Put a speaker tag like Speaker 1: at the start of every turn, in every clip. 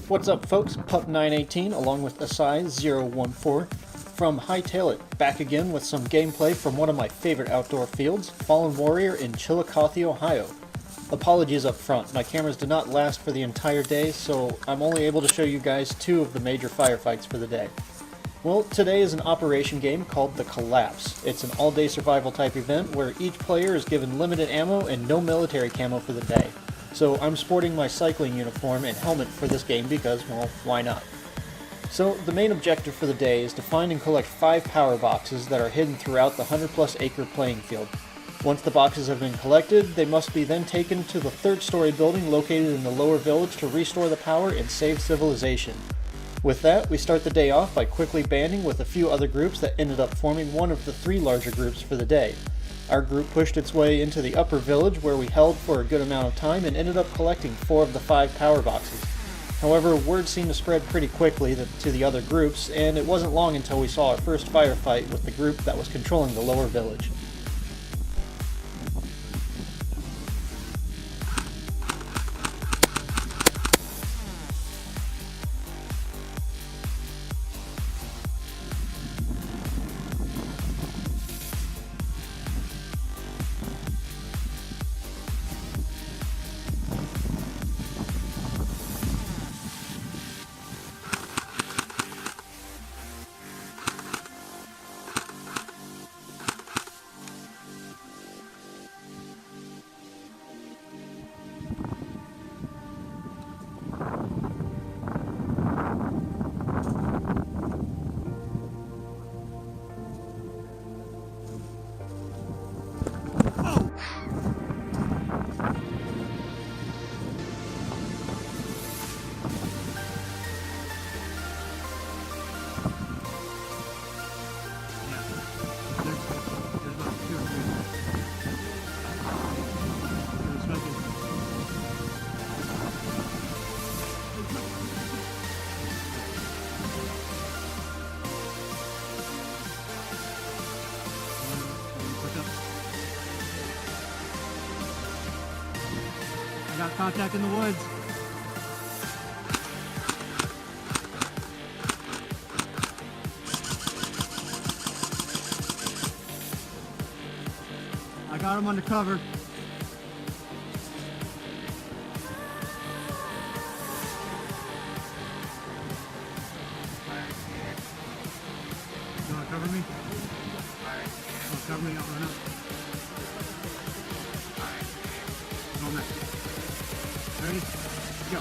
Speaker 1: What's up, folks? Pup918 along with Asai014 from Hightail It, back again with some gameplay from one of my favorite outdoor fields, Fallen Warrior in Chillicothe, Ohio. Apologies up front, my cameras did not last for the entire day, so I'm only able to show you guys two of the major firefights for the day. Well, today is an operation game called The Collapse. It's an all-day survival type event where each player is given limited ammo and no military camo for the day. So I'm sporting my cycling uniform and helmet for this game because, well, why not? So the main objective for the day is to find and collect 5 power boxes that are hidden throughout the 100+ acre playing field. Once the boxes have been collected, they must be then taken to the 3rd story building located in the lower village to restore the power and save civilization. With that, we start the day off by quickly banding with a few other groups that ended up forming one of the 3 larger groups for the day. Our group pushed its way into the upper village where we held for a good amount of time and ended up collecting 4 of the 5 power boxes. However, word seemed to spread pretty quickly to the other groups, and it wasn't long until we saw our first firefight with the group that was controlling the lower village.
Speaker 2: I got contact in the woods. I got him under cover. You want to cover me? Oh, cover me, I'll run up. Go next. Ready? Go.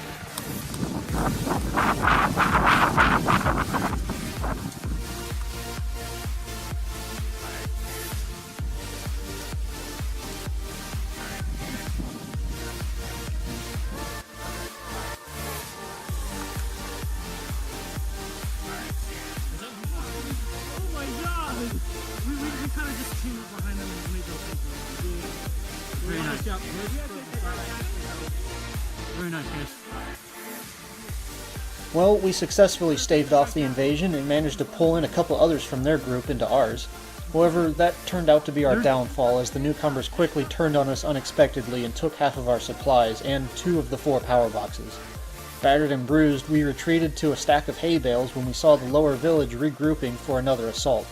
Speaker 2: Oh my god! We kind of just came up behind them and made those things. Very nice. Very nice, guys.
Speaker 1: Well, we successfully staved off the invasion and managed to pull in a couple others from their group into ours. However, that turned out to be our downfall as the newcomers quickly turned on us unexpectedly and took half of our supplies and 2 of the 4 power boxes. Battered and bruised, we retreated to a stack of hay bales when we saw the lower village regrouping for another assault.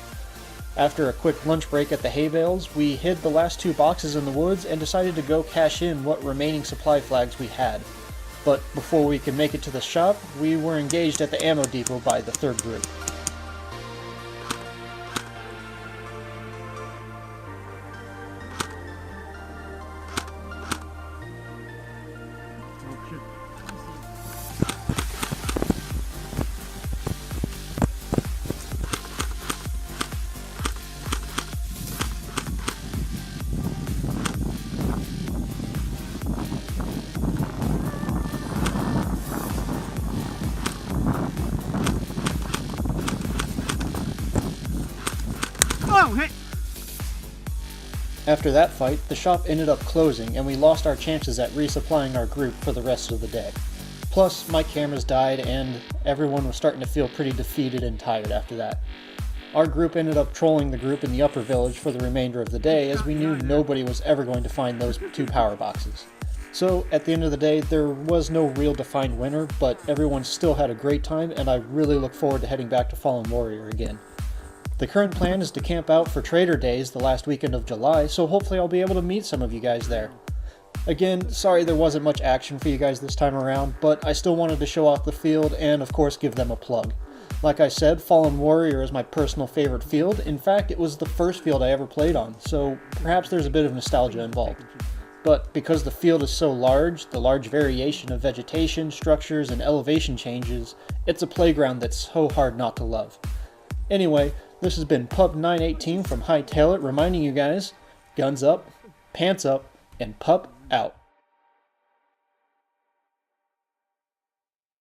Speaker 1: After a quick lunch break at the hay bales, we hid the last 2 boxes in the woods and decided to go cash in what remaining supply flags we had. But before we could make it to the shop, we were engaged at the ammo depot by the 3rd group.
Speaker 2: Oh, hey!
Speaker 1: After that fight, the shop ended up closing and we lost our chances at resupplying our group for the rest of the day. Plus, my cameras died and everyone was starting to feel pretty defeated and tired after that. Our group ended up trolling the group in the upper village for the remainder of the day, as we knew nobody was ever going to find those 2 power boxes. So, at the end of the day, there was no real defined winner, but everyone still had a great time, and I really look forward to heading back to Fallen Warrior again. The current plan is to camp out for Trader Days the last weekend of July, so hopefully I'll be able to meet some of you guys there. Again, sorry there wasn't much action for you guys this time around, but I still wanted to show off the field and of course give them a plug. Like I said, Fallen Warrior is my personal favorite field. In fact, it was the first field I ever played on, so perhaps there's a bit of nostalgia involved. But because the field is so large, the large variation of vegetation, structures, and elevation changes, it's a playground that's so hard not to love. Anyway, this has been Pup 918 from Hightail It, reminding you guys, guns up, pants up, and pup out.